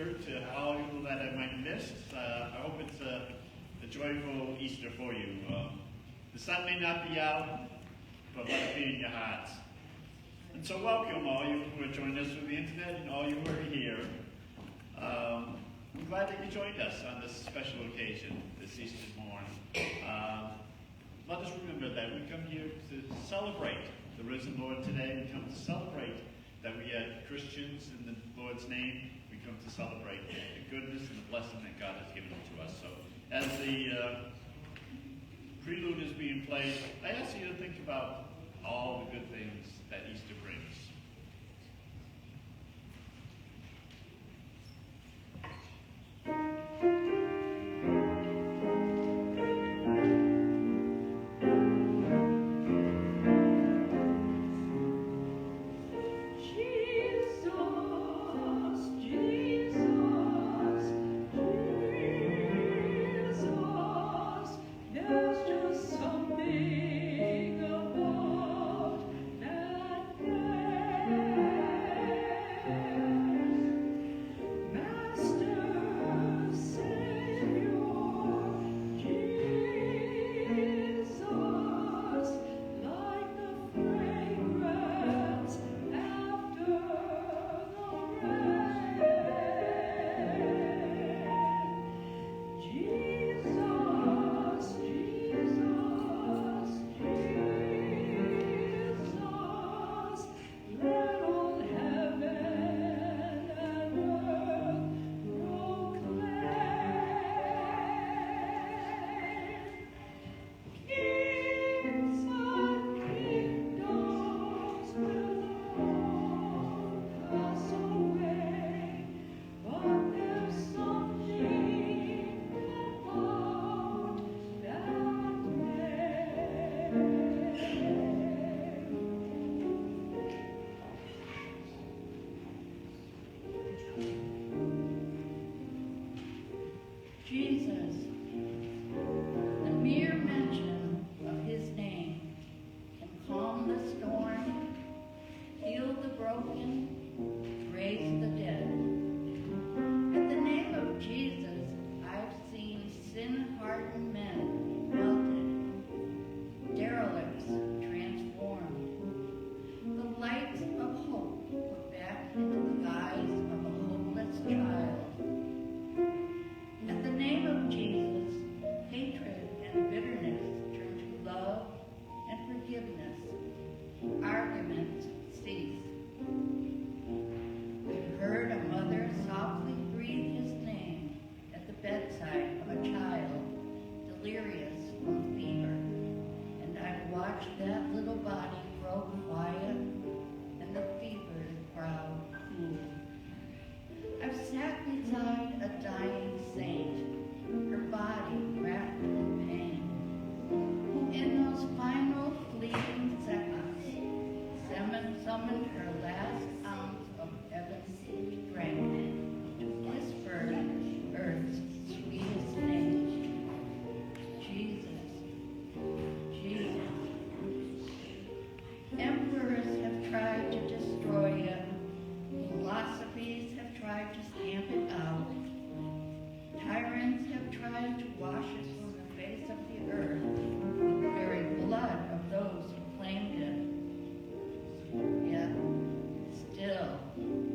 Easter to all you that I might have missed. I hope it's a joyful Easter for you. The sun may not be out, but let it be in your hearts. And so welcome all you who are joining us through the internet and all you who are here. I'm glad that you joined us on this special occasion, this Easter morning. Let us remember that we come here to celebrate the risen Lord today. We come to celebrate that we are Christians in the Lord's name. We come to celebrate the goodness and the blessing that God has given to us. So as the prelude is being played, I ask you to think about all the good things that Easter brings.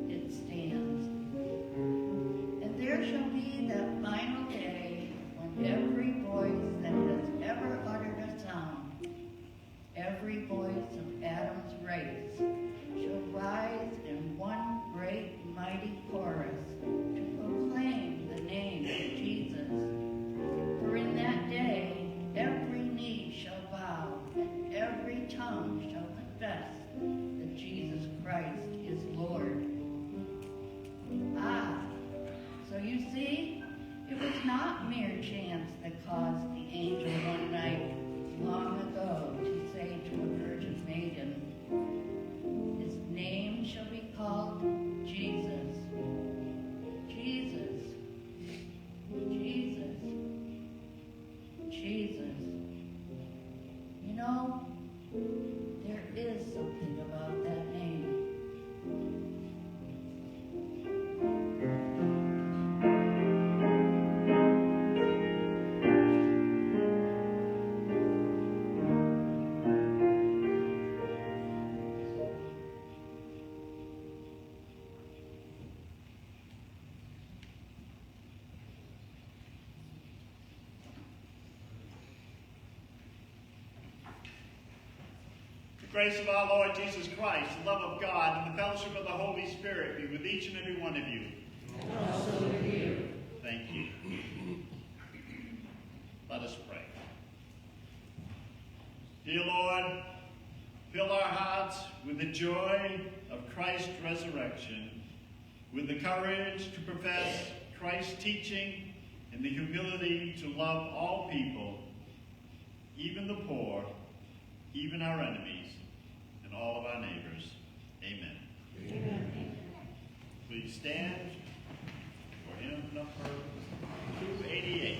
It stands. grace of our Lord Jesus Christ, the love of God, and the fellowship of the Holy Spirit be with each and every one of you. And also with you. Thank you. Let us pray. Dear Lord, fill our hearts with the joy of Christ's resurrection, with the courage to profess Christ's teaching, and the humility to love all people, even the poor, even our enemies, and all of our neighbors. Amen. Amen. Please stand for hymn number 288.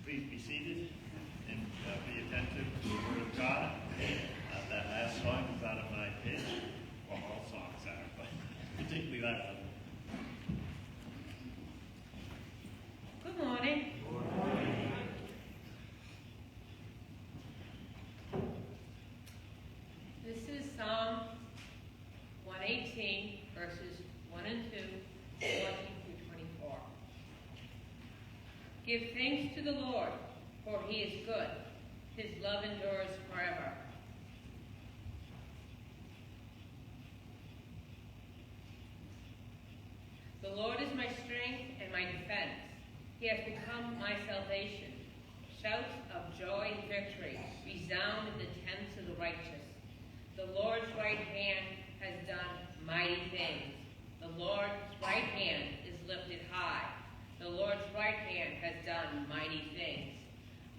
Please be seated and be attentive to the Word of God. That last song is out of my pitch. Well, all songs are, but particularly that one. Good morning. Good morning. This is Psalm 118, verses 1 and 2, 14 through 24. Give thanks to the Lord, for he is good. His love endures forever. The Lord is my strength and my defense. He has become my salvation. Shouts of joy and victory resound in the tents of the righteous. The Lord's right hand has done mighty things. The Lord's right hand is lifted high. The Lord's right hand has done mighty things.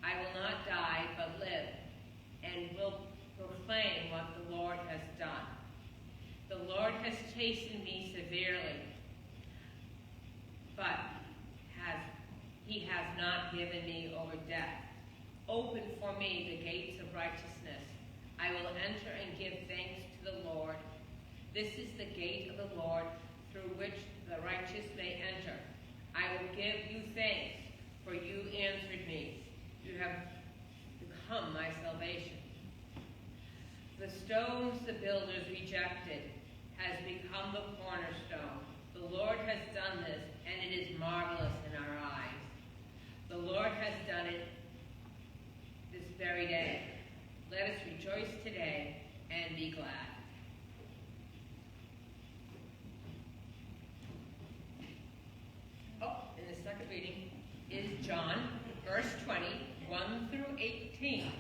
I will not die, but live, and will proclaim what the Lord has done. The Lord has chastened me severely, but he has not given me over death. Open for me the gates of righteousness. I will enter and give thanks to the Lord. This is the gate of the Lord through which the righteous may enter. I will give you thanks, for you answered me. You have become my salvation. The stones the builders rejected has become the cornerstone. The The Lord has done this, and it is marvelous in our eyes. The Lord has done it this very day. Let us rejoice today and be glad. And the second reading is John, verse 20, 1 through 18.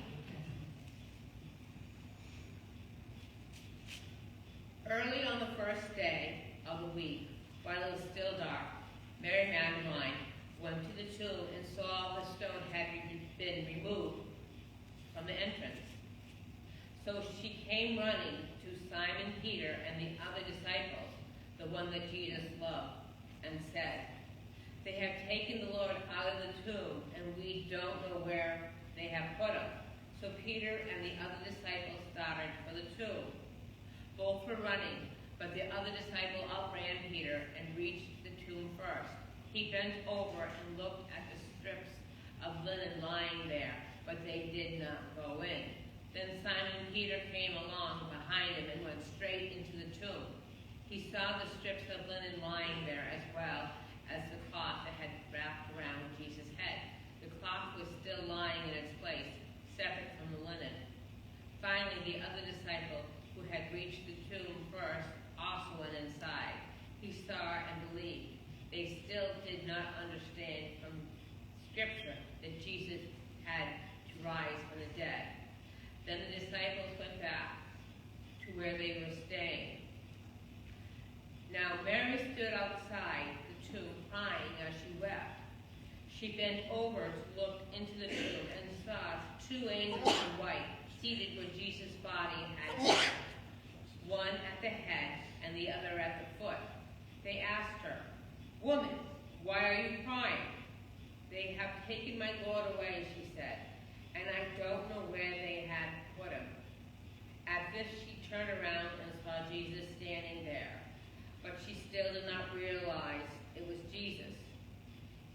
Early on the first day of the week, while it was still dark, Mary Magdalene went to the tomb and saw the stone had been removed from the entrance. So she came running to Simon Peter and the other disciples, the one that Jesus loved, and said, "They have taken the Lord out of the tomb, and we don't know where they have put him." So Peter and the other disciples started for the tomb. Both were running, but the other disciple outran Peter and reached the tomb first. He bent over and looked at the strips of linen lying there, but they did not go in. Then Simon Peter came along behind him and went straight into the tomb. He saw the strips of linen lying there, as well as the cloth that had wrapped around Jesus' head. The cloth was still lying in its place, separate from the linen. Finally, the other disciple, who had reached the tomb first, also went inside. He saw and believed. They still did not understand from Scripture that Jesus had to rise from the dead. Then the disciples went back to where they were staying. Now Mary stood outside the tomb crying as she wept. She bent over to look into the tomb and saw two angels in white seated where Jesus' body had been, one at the head and the other at the foot. They asked her, "Woman, why are you crying?" "They have taken my Lord away," she said, "and I don't know where they had put him." At this she turned around and saw Jesus standing there, but she still did not realize it was Jesus.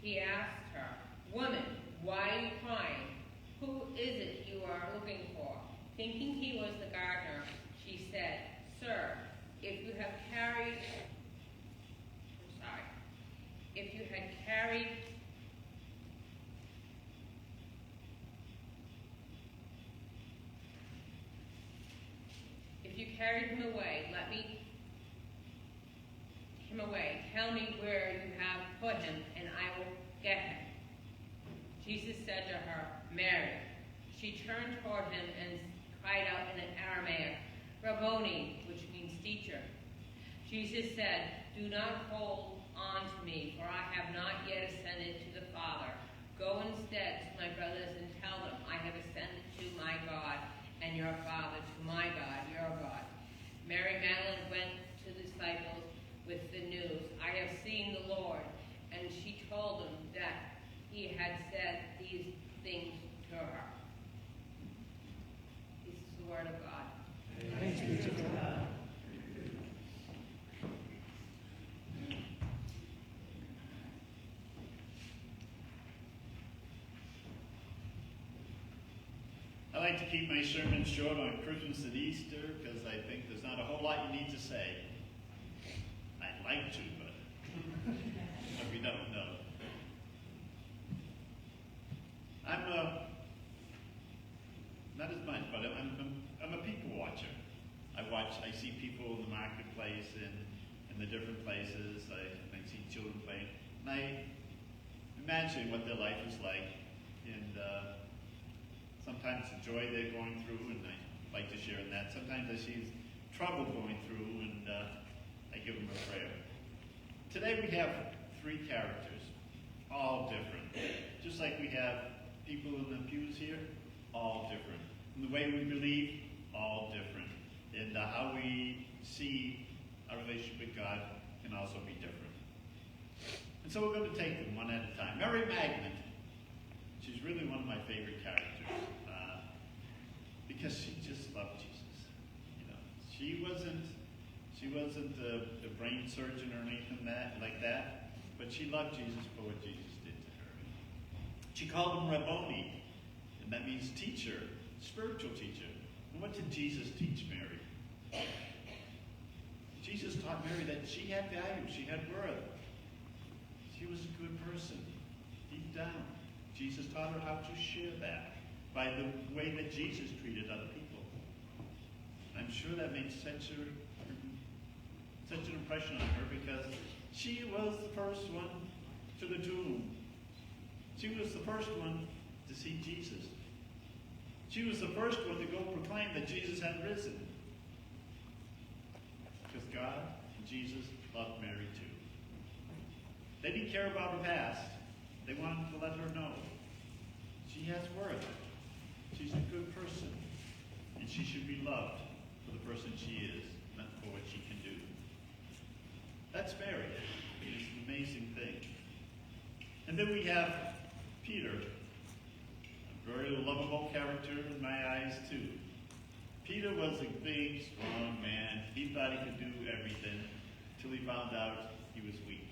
He asked her, "Woman, why are you crying? Who is it you are looking for?" Thinking he was the gardener, she said, "Sir, if you had carried him away, tell me where you have put him, and I will get him." Jesus said to her, "Mary." She turned toward him and cried out in Aramaic, "Rabboni," which means teacher. Jesus said, "Do not hold on to me, for I have not yet ascended to the Father. Go instead to my brothers and tell them, I have ascended to my God and your Father, to my God, your God." Mary Magdalene went to the disciples with the news, "I have seen the Lord," and she told them that he had said these things to her. This is the word of God. Thanks be to God. I like to keep my sermons short on Christmas and Easter because I think there's not a whole lot you need to say. I'd like to, but we don't know. I'm not as much, but I'm a people watcher. I see people in the marketplace and in the different places. I see children playing, and I imagine what their life is like, and sometimes the joy they're going through, and I like to share in that. Sometimes I see trouble going through, and I give them a prayer. Today we have three characters, all different. Just like we have people in the pews here, all different. And the way we believe, all different. And how we see our relationship with God can also be different. And so we're going to take them one at a time. Mary Magdalene, she's really one of my favorite characters because she just loved Jesus. You know, she wasn't a brain surgeon or anything like that, but she loved Jesus for what Jesus did to her. She called him Rabboni, and that means teacher, spiritual teacher. And what did Jesus teach Mary? Jesus taught Mary that she had value, she had worth. She was a good person, deep down. Jesus taught her how to share that by the way that Jesus treated other people. I'm sure that made such an impression on her because she was the first one to the tomb. She was the first one to see Jesus. She was the first one to go proclaim that Jesus had risen. Because God and Jesus loved Mary too. They didn't care about her past. They wanted to let her know she has worth. She's a good person. And she should be loved for the person she is, not for what she can do. That's Mary. It's an amazing thing. And then we have Peter, a very lovable character in my eyes too. Peter was a big, strong man. He thought he could do everything until he found out he was weak.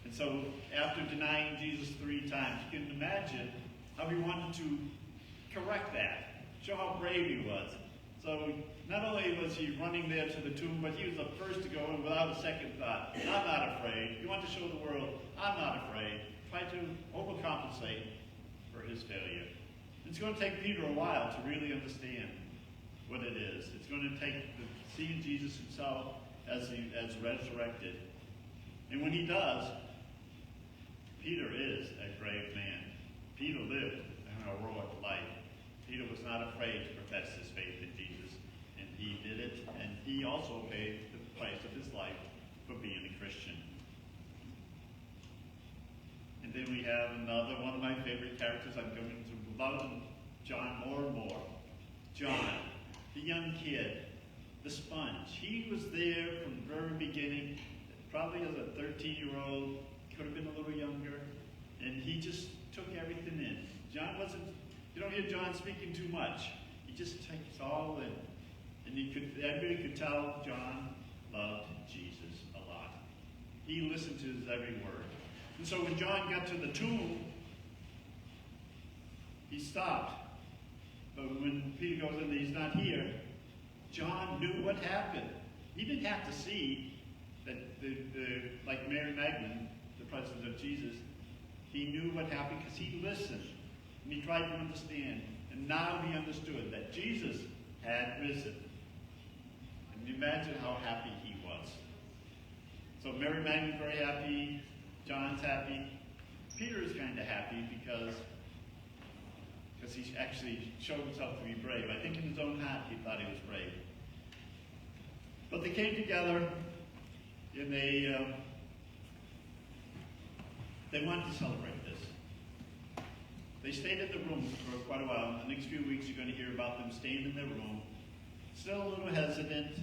And so after denying Jesus 3 times, you can imagine how he wanted to correct that, show how brave he was. So not only was he running there to the tomb, but he was the first to go in without a second thought. I'm not afraid. He wanted to show the world, I'm not afraid. Try to overcompensate for his failure. It's going to take Peter a while to really understand what it is. It's going to take seeing Jesus himself as resurrected. And when he does, Peter is a brave man. Peter lived an heroic life. Peter was not afraid to profess his faith in Jesus, and he did it, and he also paid the price of his life for being a Christian. And then we have another one of my favorite characters. I'm going to love John more and more. John, the young kid, the sponge. He was there from the very beginning, probably as a 13-year-old, could have been a little younger, and he just took everything in. John wasn't, you don't hear John speaking too much. He just takes all in. And everybody could tell John loved Jesus a lot. He listened to his every word. And so when John got to the tomb, he stopped. But when Peter goes in, he's not here. John knew what happened. He didn't have to see that, like Mary Magdalene, the presence of Jesus, he knew what happened because he listened. And he tried to understand. And now he understood that Jesus had risen. And imagine how happy he was. So Mary Magdalene's very happy. John's happy. Peter is kind of happy because he actually showed himself to be brave. I think in his own heart he thought he was brave. But they came together and they wanted to celebrate this. They stayed in the room for quite a while. In the next few weeks you're going to hear about them staying in their room, still a little hesitant,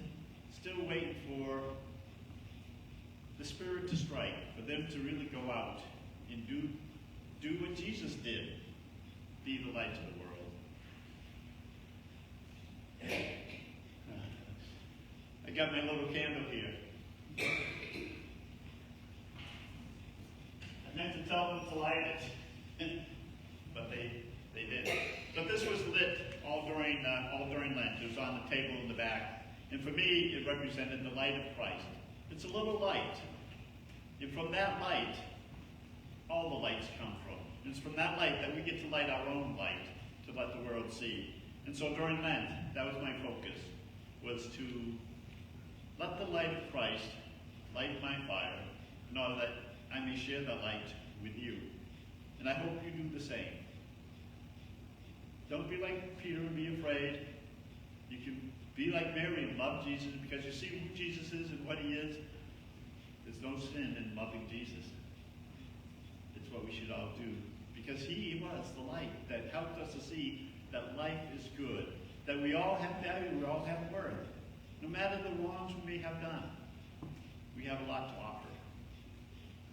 still waiting for the Spirit to strike, for them to really go out and do what Jesus did, be the light to the world. I got my little candle here. I meant to tell them to light it, but they didn't. But this was lit all during Lent. It was on the table in the back. And for me, it represented the light of Christ. It's a little light. And from that light, all the lights come from. And it's from that light that we get to light our own light to let the world see. And so during Lent, that was my focus, was to let the light of Christ light my fire in order that I may share the light with you. And I hope you do the same. Don't be like Peter and be afraid. You can be like Mary and love Jesus because you see who Jesus is and what he is. There's no sin in loving Jesus. It's what we should all do. Because he was the light that helped us to see that life is good. That we all have value, we all have worth. No matter the wrongs we may have done, we have a lot to offer.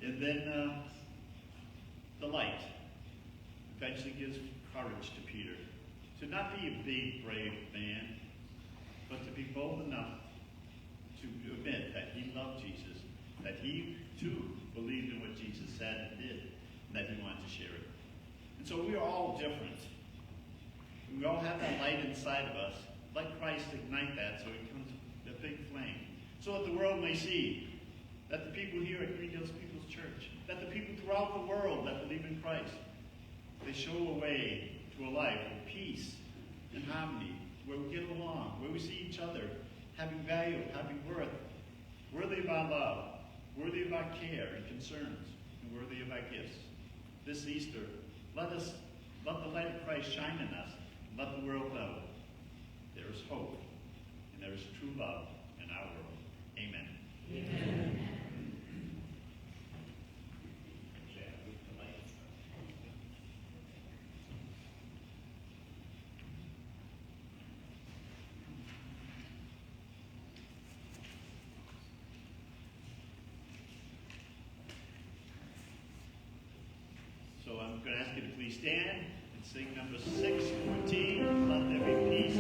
And then the light eventually gives courage to Peter. To not be a big, brave man, but to be bold enough to admit that he loved Jesus, that he too believed in what Jesus said and did, and that he wanted to share it. And so we are all different. We all have that light inside of us. Let Christ ignite that so it becomes a big flame. so that the world may see that the people here at Green Hills People's Church, that the people throughout the world that believe in Christ, they show a way to a life of peace and harmony, where we get along, where we see each other having value, having worth, worthy of our love, worthy of our care and concerns, and worthy of our gifts. This Easter, let the light of Christ shine in us, and let the world know there is hope and there is true love in our world. Amen. Amen. So I'm going to ask you to please stand and sing number 614, Let There Be Peace.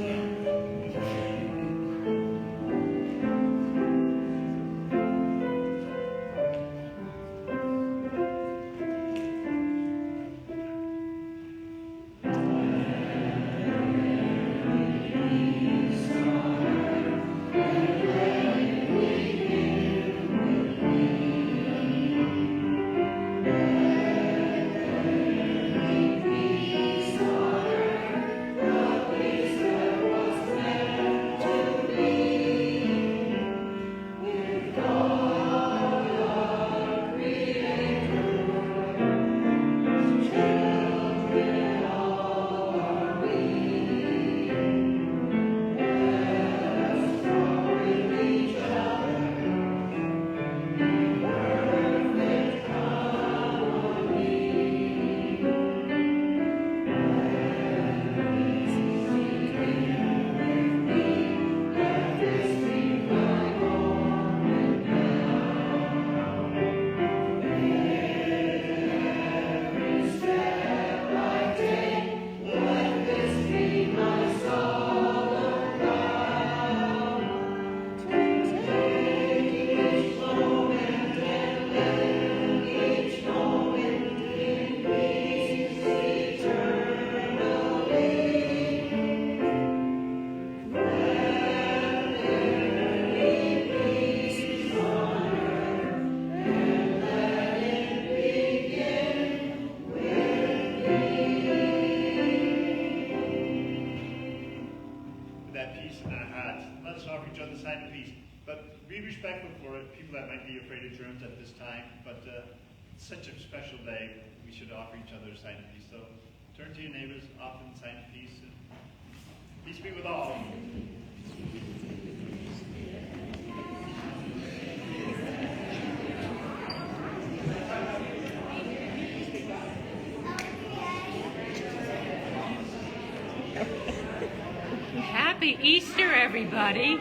Such a special day, we should offer each other a sign of peace. So turn to your neighbors, offer them a sign of peace. And peace be with all. Happy Easter, everybody.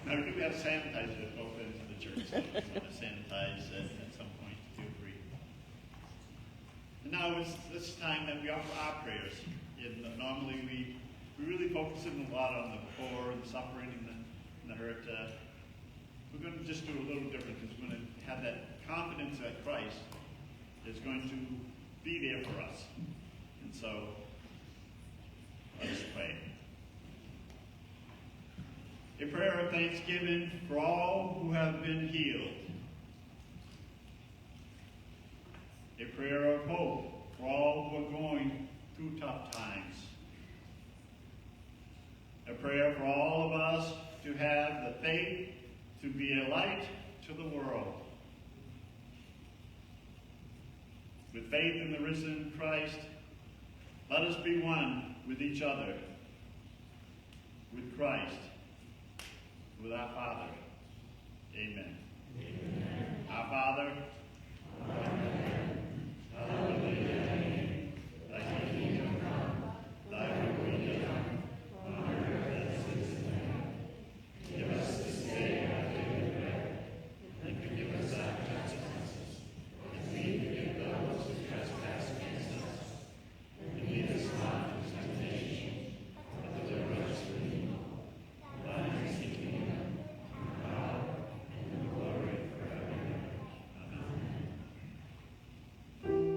Now, we do have sanitizer open to the church, so if you want to sanitize at some point, feel free. And now it's this time that we offer our prayers. And normally we really focus in a lot on the poor and the suffering and the hurt. We're going to just do a little different because we're going to have that confidence that Christ is going to be there for us. And so, let us pray. A prayer of thanksgiving for all who have been healed. A prayer of hope for all who are going through tough times. A prayer for all of us to have the faith to be a light to the world. With faith in the risen Christ, let us be one with each other, with Christ, with our Father. Amen. Amen. Our Father, hallowed be thy name. Thy kingdom come, thy will be done, on earth as it is in heaven. Give us this day our daily bread, and forgive us our trespasses, as we forgive those who trespass against us. And lead us not into temptation, but deliver us from evil. Thine is the kingdom, the power, and the glory forever. Amen.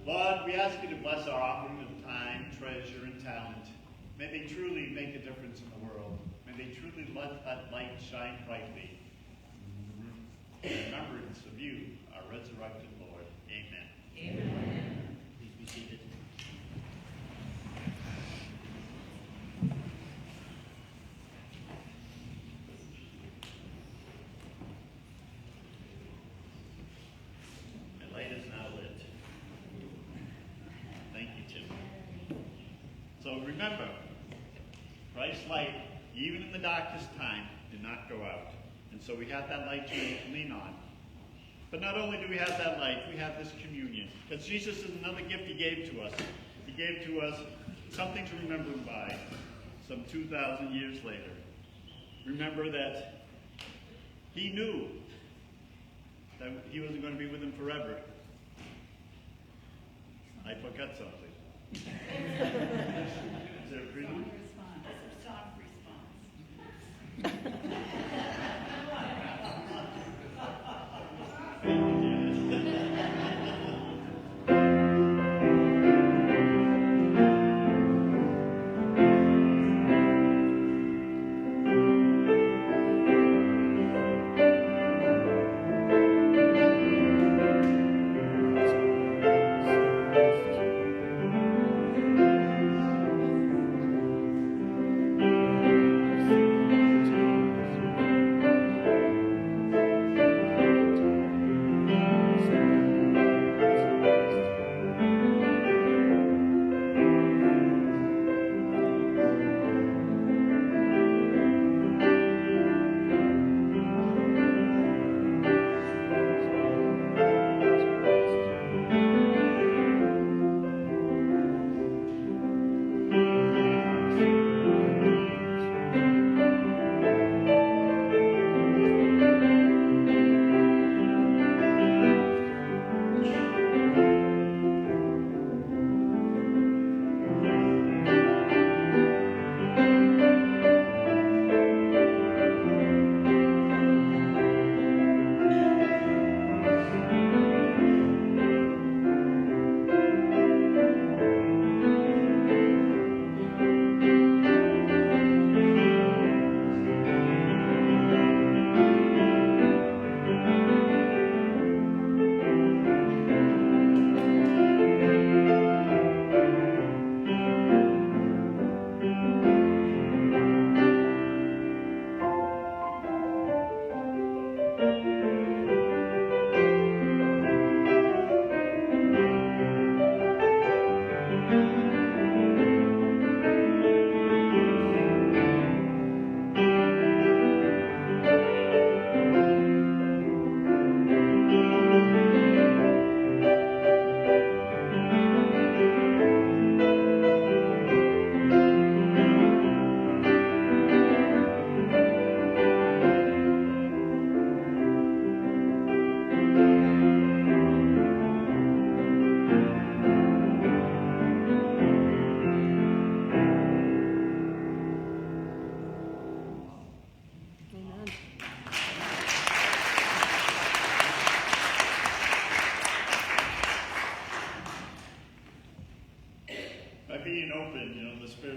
Lord, we ask you to bless our offering of time, treasure, and talent. May they truly make a difference in the world. May they truly let that light shine brightly. In remembrance of you, our resurrected Lord. Amen. Amen. Please be seated. The light is now lit. Thank you, Tim. So remember, Christ's light, even in the darkest time, did not go out. And so we have that light to lean on. But not only do we have that light, we have this communion. Because Jesus is another gift he gave to us. He gave to us something to remember him by some 2,000 years later. Remember that he knew that he wasn't going to be with him forever. I forgot something. Is there a prelude? Soft response. Thank you, Janice.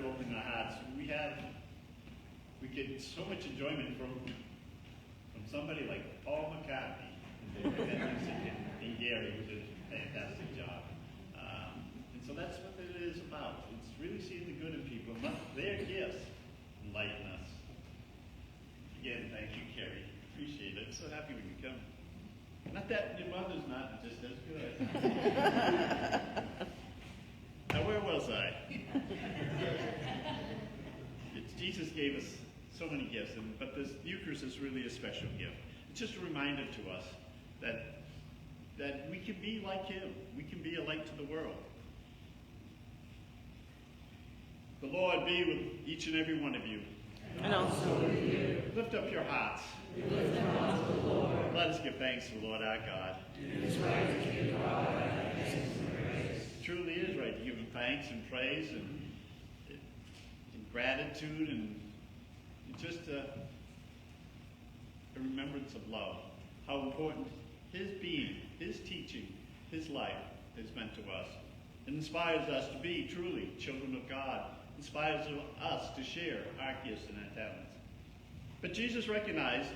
opening our hearts, we get so much enjoyment from somebody like Paul McCartney and Gary, who did a fantastic job. And so that's what it is about. It's really seeing the good in people, and let their gifts enlighten us. Again, thank you, Carrie. Appreciate it. I'm so happy we could come. Not that your mother's not just as good. Now, where was I? Jesus gave us so many gifts, but this Eucharist is really a special gift. It's just a reminder to us that we can be like him. We can be a light to the world. The Lord be with each and every one of you. And also with you. Lift up your hearts. We lift them up to the Lord. Let us give thanks to the Lord our God. It is right to give God thanks and praise. It truly is right to give him thanks and praise and gratitude and just a remembrance of love. How important his being, his teaching, his life has meant to us. It inspires us to be truly children of God. It inspires us to share our gifts and our talents. But Jesus recognized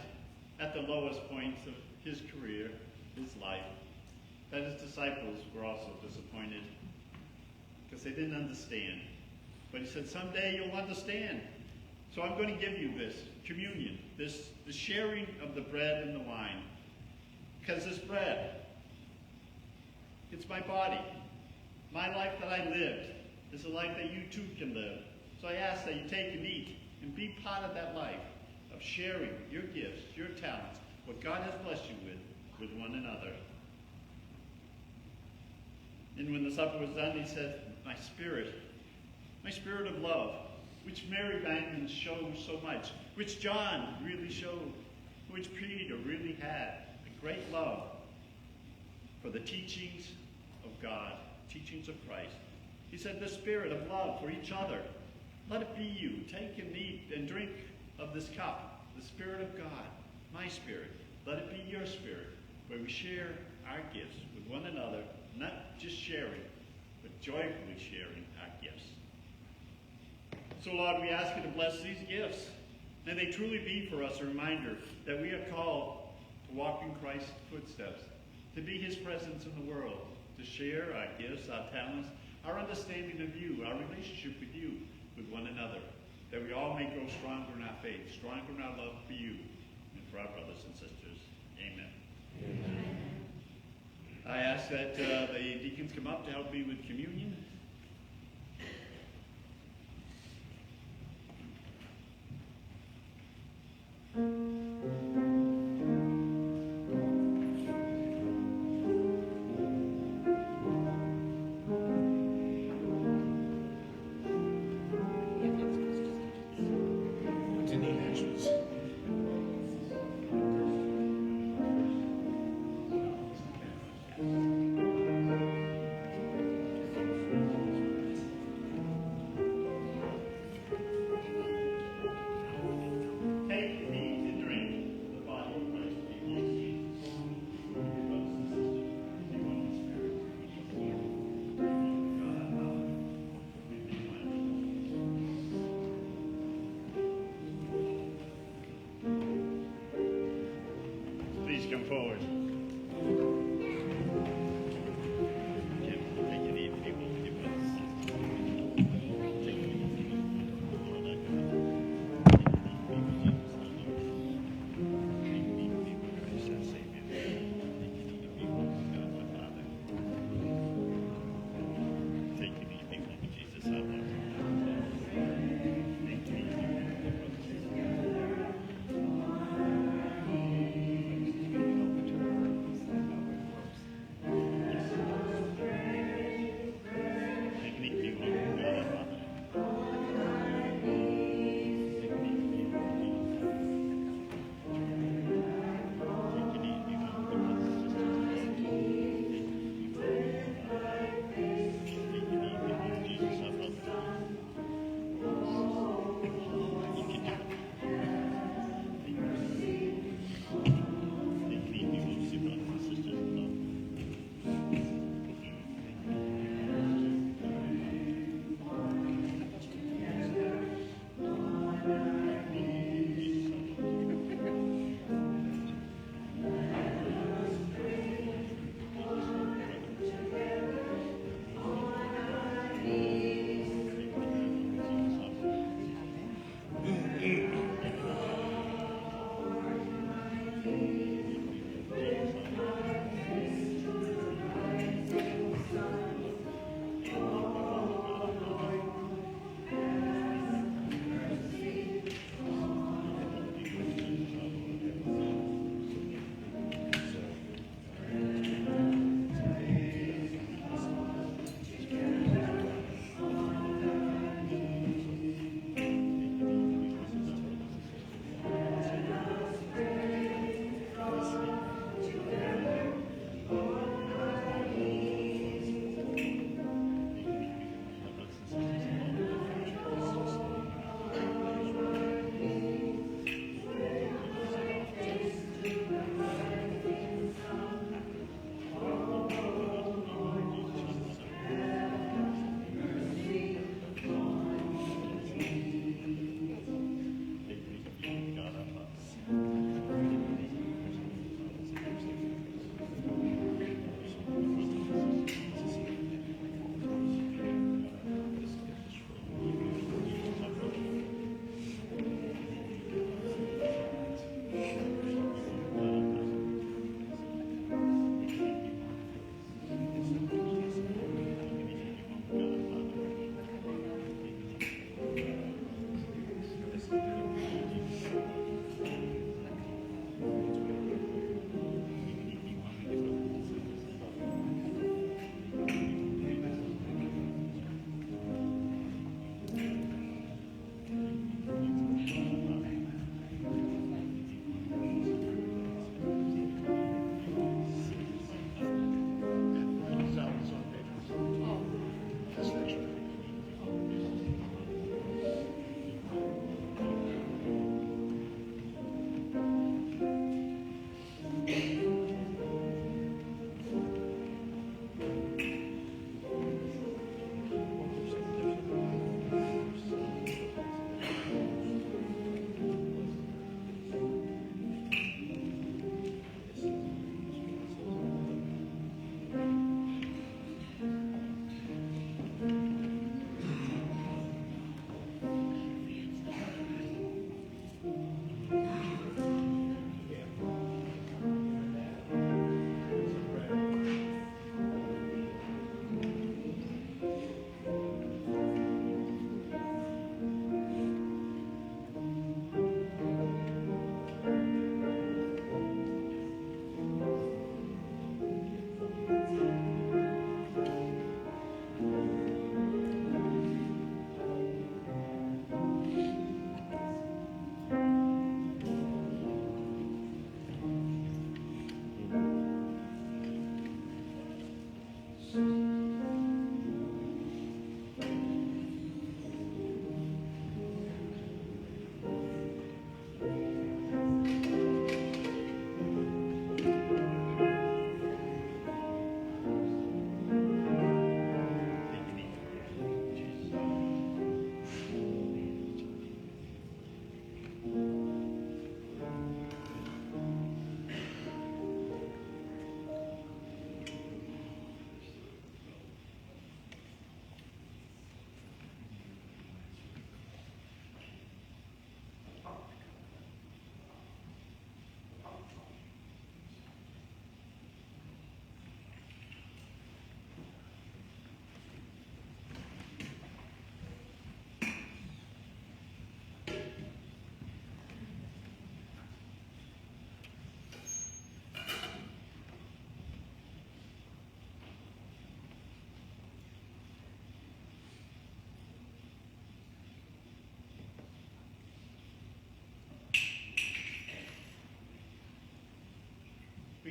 at the lowest points of his career, his life, that his disciples were also disappointed because they didn't understand. But he said, someday you'll understand. So I'm going to give you this communion, the sharing of the bread and the wine. Because this bread, it's my body. My life that I lived is a life that you too can live. So I ask that you take and eat and be part of that life of sharing your gifts, your talents, what God has blessed you with one another. And when the supper was done, he said, my spirit of love, which Mary Magdalene showed so much, which John really showed, which Peter really had, a great love for the teachings of God, teachings of Christ. He said the spirit of love for each other. Let it be you. Take and eat and drink of this cup, the Spirit of God, my spirit. Let it be your spirit, where we share our gifts with one another, not just sharing, but joyfully sharing our gifts. So, Lord, we ask you to bless these gifts. May they truly be for us a reminder that we are called to walk in Christ's footsteps, to be his presence in the world, to share our gifts, our talents, our understanding of you, our relationship with you, with one another, that we all may grow stronger in our faith, stronger in our love for you and for our brothers and sisters. Amen. Amen. I ask that the deacons come up to help me with communion. Come forward.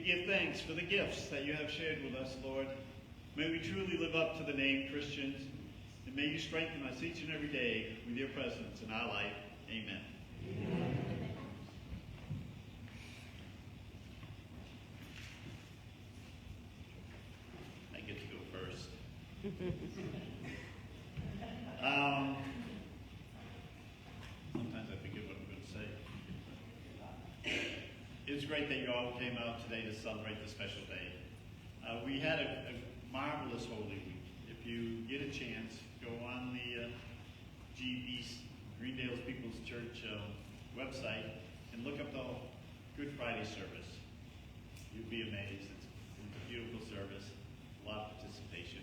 We give thanks for the gifts that you have shared with us, Lord. May we truly live up to the name Christians, and may you strengthen us each and every day with your presence in our life. Amen. Amen. I get to go first. Sometimes I forget what I'm going to say. It's great that you all came out today to celebrate the special day. We had a marvelous Holy Week. If you get a chance, go on the Greendale's People's Church website and look up the Good Friday service. You'll be amazed. It's a beautiful service, a lot of participation.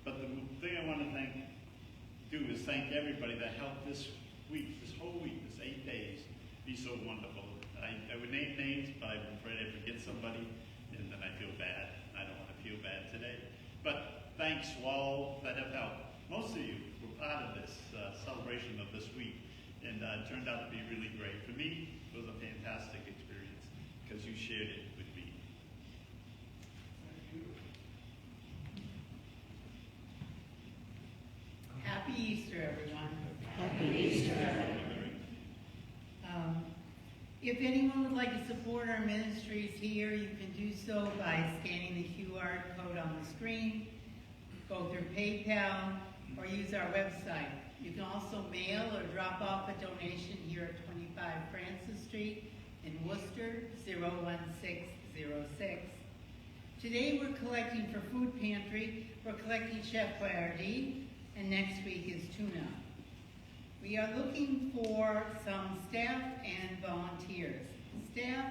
But the thing I want to do is thank everybody that helped this week, this whole week, this 8 days, be so wonderful. I would name names, but I'm afraid I forget somebody, and then I feel bad. I don't want to feel bad today. But thanks to all that have helped. Most of you were part of this celebration of this week, and it turned out to be really great. For me, it was a fantastic experience because you shared it with me. Happy Easter, everyone. Happy Easter. If anyone would like to support our ministries here, you can do so by scanning the QR code on the screen, go through PayPal, or use our website. You can also mail or drop off a donation here at 25 Francis Street in Worcester, 01606. Today we're collecting for Food Pantry. We're collecting Chef Boyardee, and next week is tuna. We are looking for some staff and volunteers. Staff,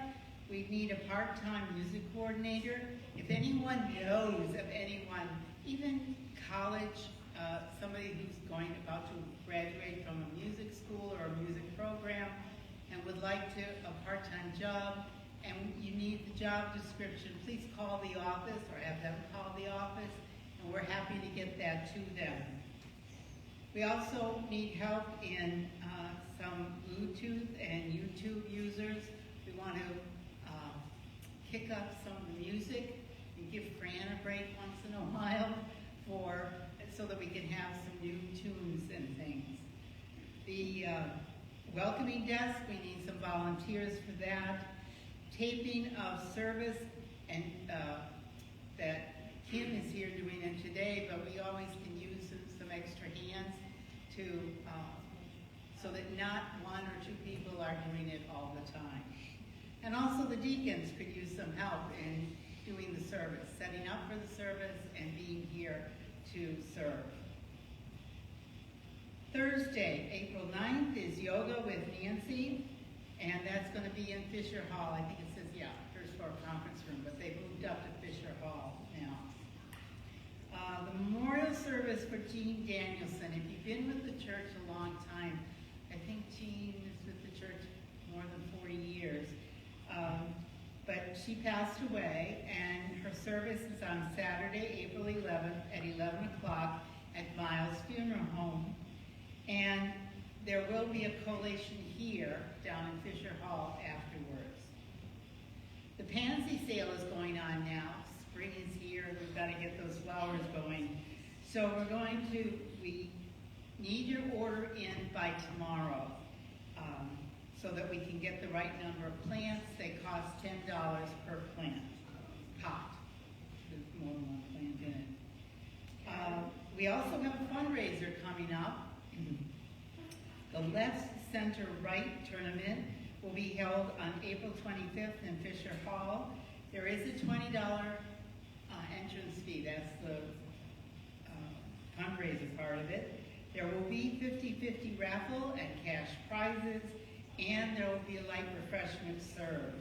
we need a part-time music coordinator. If anyone knows of anyone, even college, somebody who's about to graduate from a music school or a music program and would like a part-time job, and you need the job description, please call the office or have them call the office, and we're happy to get that to them. We also need help in some Bluetooth and YouTube users. We want to kick up some of the music and give Fran a break once in a while so that we can have some new tunes and things. The welcoming desk, we need some volunteers for that. Taping of service, and that Kim is here doing it today, but we always can use some extra hands so that not one or two people are doing it all the time. And also the deacons could use some help in doing the service, setting up for the service and being here to serve. Thursday, April 9th is yoga with Nancy, and that's going to be in Fisher Hall. I think it says, first floor conference room, but they've moved up to Fisher Hall now. The memorial service for Jean Danielson. If you've been with the church a long time, I think Jean is with the church more than 40 years. But she passed away, and her service is on Saturday, April 11th at 11 o'clock at Miles Funeral Home. And there will be a collation here down in Fisher Hall afterwards. The pansy sale is going on now. Spring is here. We've got to get those flowers going. So we need your order in by tomorrow so that we can get the right number of plants. They cost $10 per plant, pot. There's more than one plant in it. We also have a fundraiser coming up. The Left Center Right tournament will be held on April 25th in Fisher Hall. There is a $20 entrance fee. That's the fundraiser part of it. There will be 50-50 raffle and cash prizes, and there will be a light refreshment served.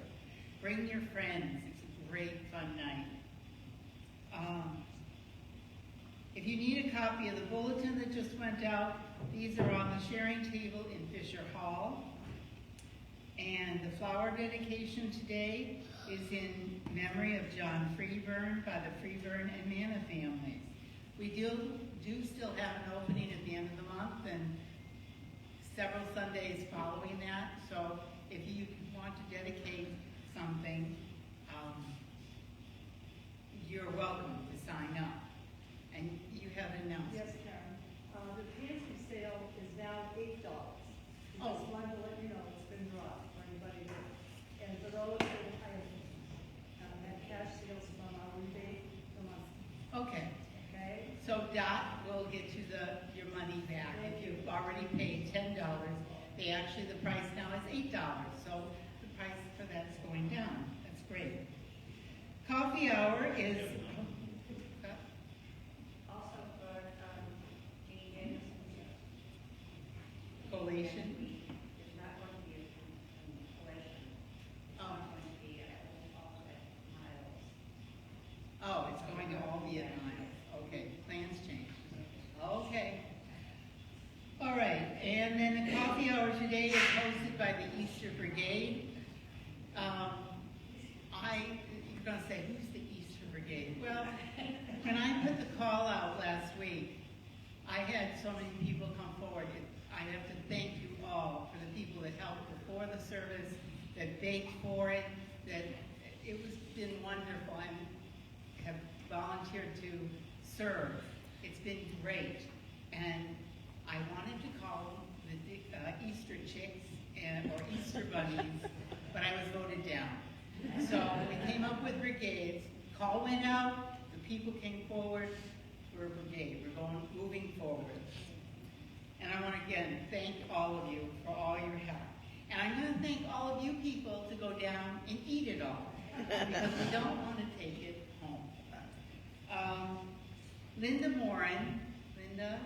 Bring your friends. It's a great, fun night. If you need a copy of the bulletin that just went out, these are on the sharing table in Fisher Hall. And the flower dedication today is in memory of John Freeburn by the Freeburn and Manna families. We do still have an opening at the end of the month and several Sundays following that. So if you want to dedicate something, you're welcome to sign up. And you have an announcement. Yes, Karen. The pantry sale is now $8. Oh. Just wanted to let you know it's been dropped for anybody that, and for those that have had cash sales from our rebate from us, Okay, okay? so Dot will get you your money back. If you've already paid $10, the price now is $8, so the price for that's going down. That's great. Coffee hour is, Also for, Jean Davis, collation. is not going to be a collation. It's Oh. going to be all of it, miles. Oh, it's going to all be at Miles. Okay, plans change. Okay. All right, and then the coffee hour today is hosted by the Easter Brigade. You're gonna say, who's the Easter Brigade? Well, when I put the call out last week, I had so many people come forward. I have to thank you all for the people that helped before the service, that baked for it, that it was been wonderful, and have volunteered to serve. It's been great, and I wanted to call them the Easter chicks or Easter bunnies, but I was voted down. So we came up with brigades. Call went out. The people came forward. We're a brigade. We're moving forward. And I want to again thank all of you for all your help. And I'm going to thank all of you people to go down and eat it all, because we don't want to take it home. Linda Moran. Linda,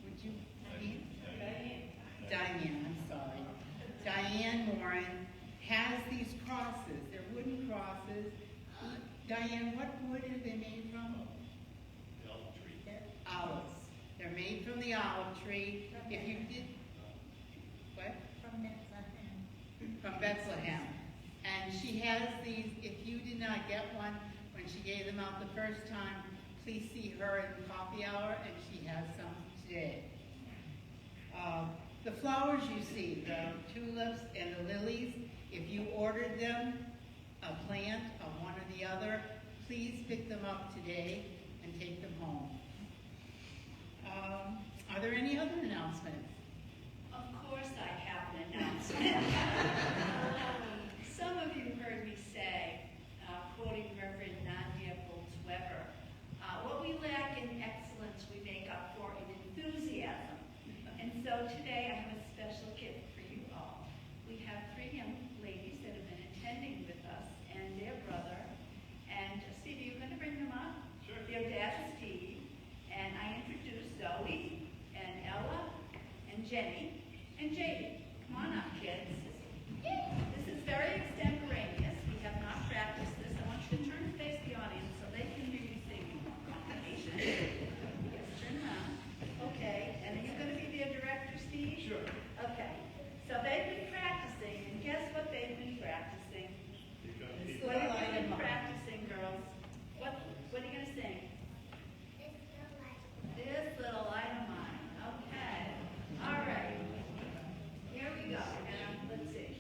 would you eat? Diane, I'm sorry. Diane Moran has these crosses. They're wooden crosses. Diane, what wood are they made from? The olive tree. Olives. They're made from the olive tree. If you did, what? From Bethlehem. From Bethlehem. And she has these, if you did not get one when she gave them out the first time, please see her in the coffee hour, and she has some today. The flowers you see, the tulips and the lilies, if you ordered them, a plant of one or the other, please pick them up today and take them home. Are there any other announcements? Of course I have an announcement. Some of you heard me say, quoting Reverend Nadia Bolz-Weber, what we lack in excellence we make up for in enthusiasm. And so today I have a special gift for you all. We have 3 young ladies that have been attending with us and their brother. And Steve, are you going to bring them up? Sure. Their dad is Steve. And I introduced Zoe and Ella and Jenny and Jade. Come on up, kids. This is very extemporaneous. We have not practiced this. I want you to turn and face the audience so they can hear you sing. Yes, turn around. Okay, and are you going to be their director, Steve? Sure. Okay, so they've been practicing, and guess what they've been practicing? What have you been practicing, girls? What are you going to sing? This little light of mine. Okay. All right. Here we go. And let's see.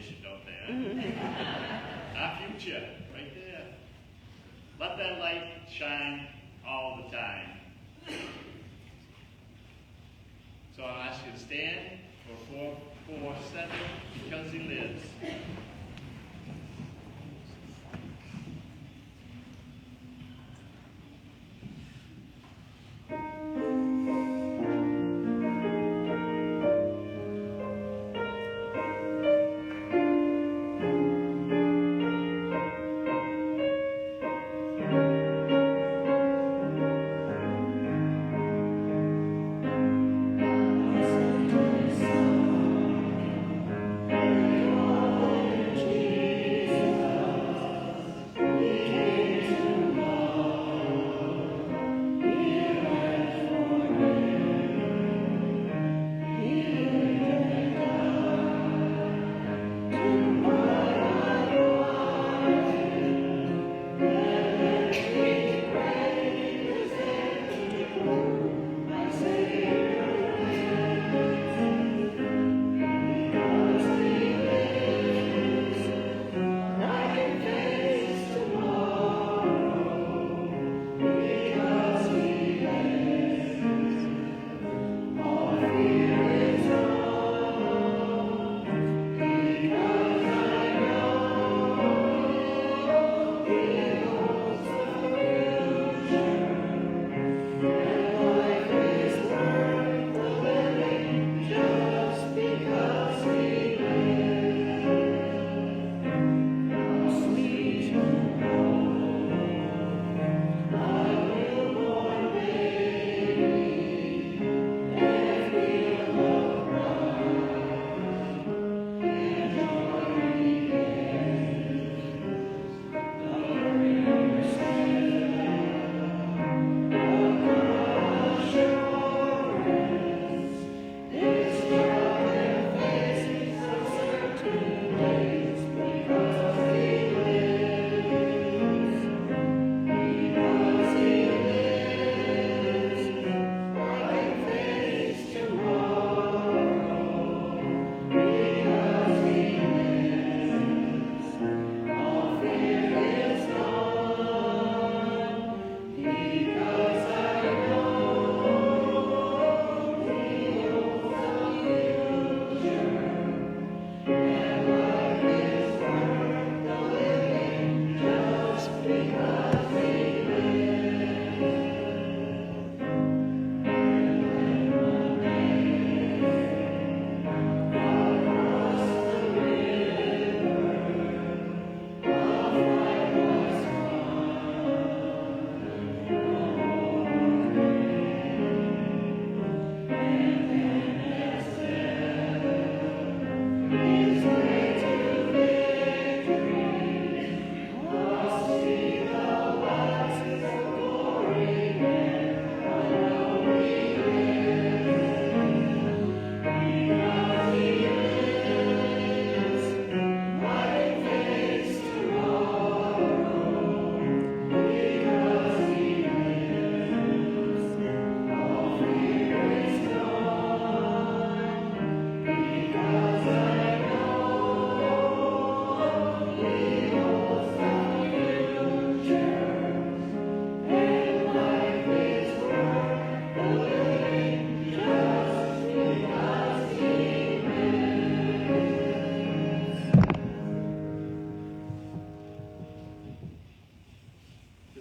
competition, don't they? Huh? Our future, right there. Let that light shine all the time. So I'll ask you to stand for 447, because he lives.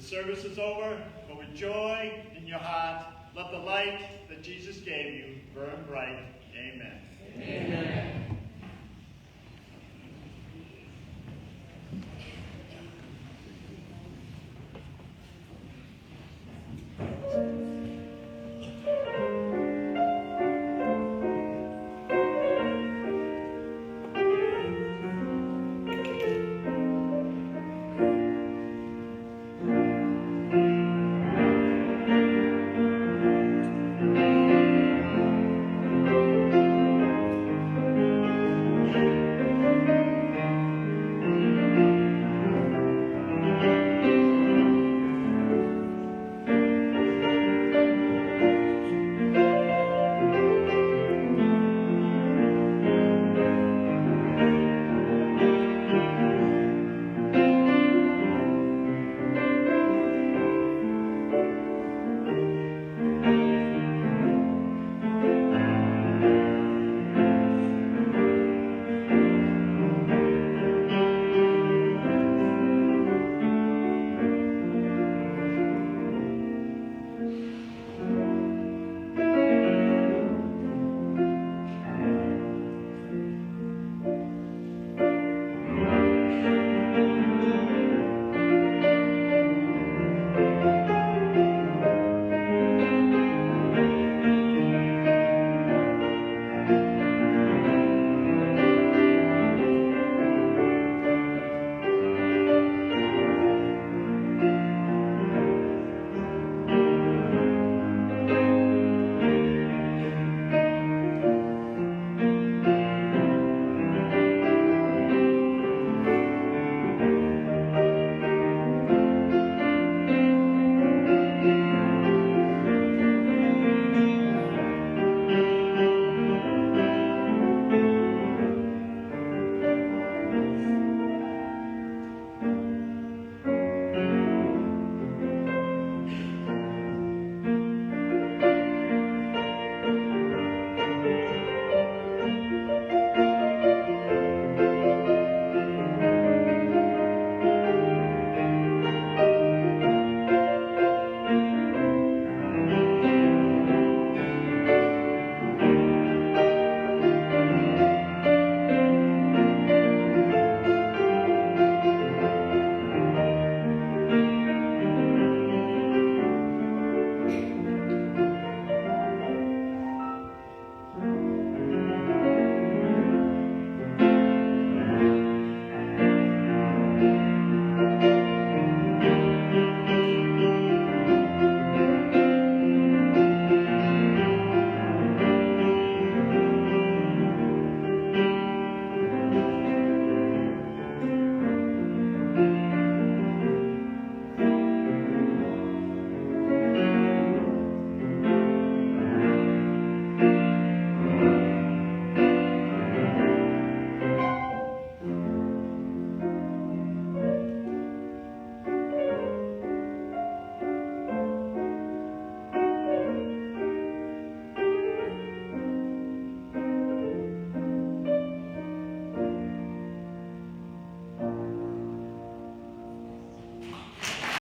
Service is over, but with joy in your heart, let the light that Jesus gave you burn bright. Amen. Amen.